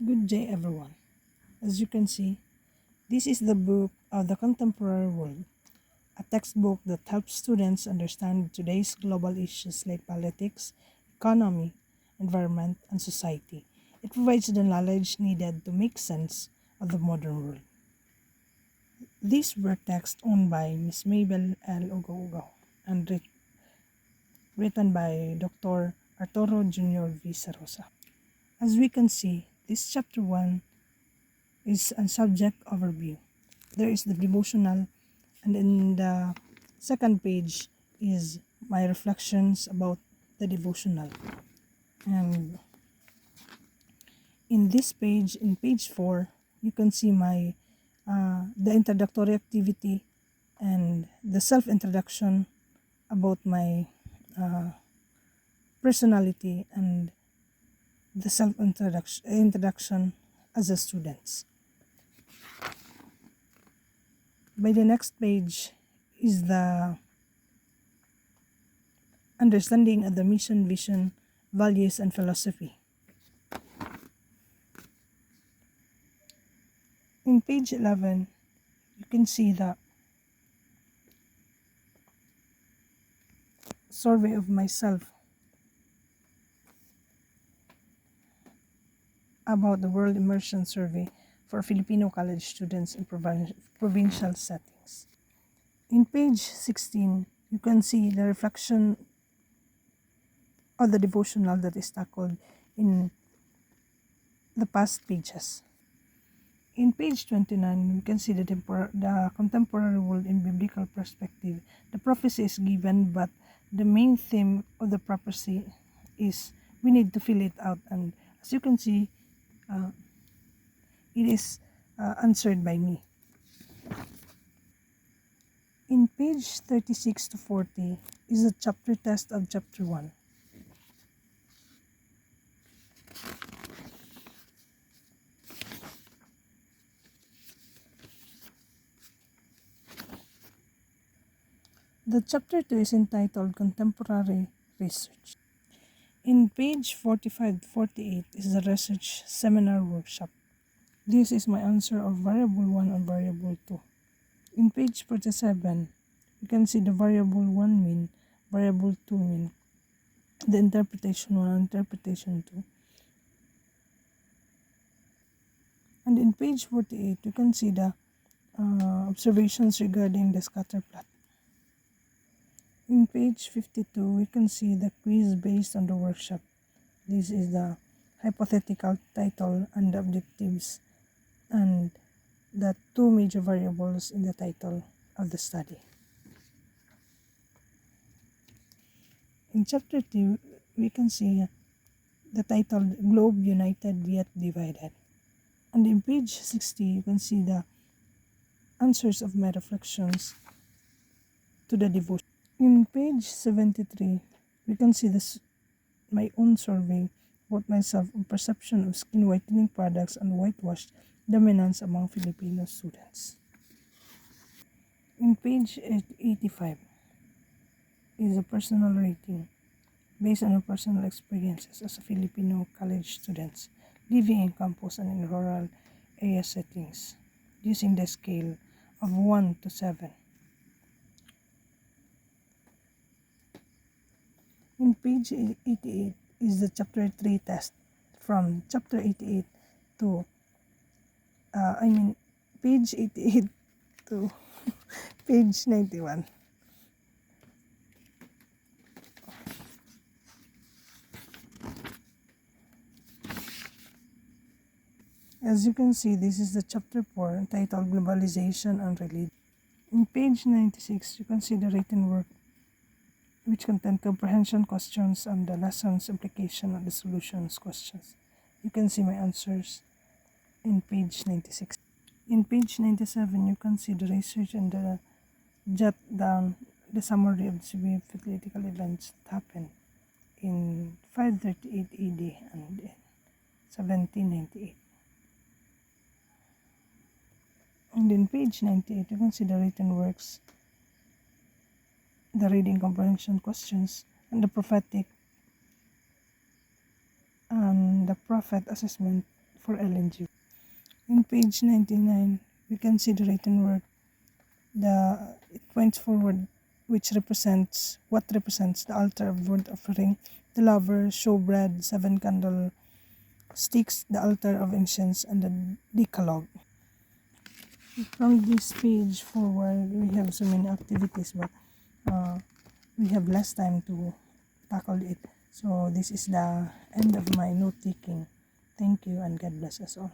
Good day, everyone. As you can see, this is the book of the Contemporary World, a textbook that helps students understand today's global issues like politics, economy, environment, and society. It provides the knowledge needed to make sense of the modern world. These were texts owned by Miss Mabel L. Ugo and written by Dr. Arturo Jr. V. Sarosa. As we can see, this chapter 1 is a subject overview. There is the devotional, and in the second page is my reflections about the devotional. And in this page, in page 4, you can see my the introductory activity and the self-introduction about my personality and the self-introduction as a student. By the next page is the understanding of the mission, vision, values, and philosophy. In page 11, you can see the survey of myself about the World Immersion Survey for Filipino college students in provincial settings. In page 16, you can see the reflection of the devotional that is tackled in the past pages. In page 29, we can see the contemporary world in biblical perspective. The prophecy is given, but the main theme of the prophecy is we need to fill it out. And as you can see, it is answered by me. In page 36 to 40 is a chapter test of chapter 1. The chapter 2 is entitled Contemporary Research. In page 45 to 48 is the research seminar workshop. This is my answer of variable 1 and variable 2. In page 47, you can see the variable 1 mean, variable 2 mean, the interpretation 1 and interpretation 2. And in page 48, you can see the observations regarding the scatter plot. In page 52, we can see the quiz based on the workshop. This is the hypothetical title and the objectives and the two major variables in the title of the study. In chapter 2, we can see the title Globe United Yet Divided. And in page 60, you can see the answers of my reflections to the devotion. In page 73, we can see my own survey about myself on perception of skin whitening products and whitewash dominance among Filipino students. In page 85 is a personal rating based on our personal experiences as a Filipino college students living in campus and in rural area settings using the scale of 1 to 7. In page 88 is the chapter 3 test from chapter 88 to page 88 to page 91. As you can see, this is the chapter 4 entitled Globalization and Religion. In page 96, you can see the written work which contain comprehension questions and the lessons implication and the solutions questions. You can see my answers in page 96. In page 97, you can see the research and the jot down the summary of the severe political events that happened in 538 AD and in 1798. And in page 98, you can see the written works, the reading comprehension questions, and the prophet assessment for Ellen G. In page 99, we can see the written word. It points forward, which represents the altar of burnt offering, the laver, showbread, 7 candle sticks, the altar of incense, and the decalogue. From this page forward, we have so many activities, but we have less time to tackle it. So this is the end of my note taking. Thank you and God bless us all.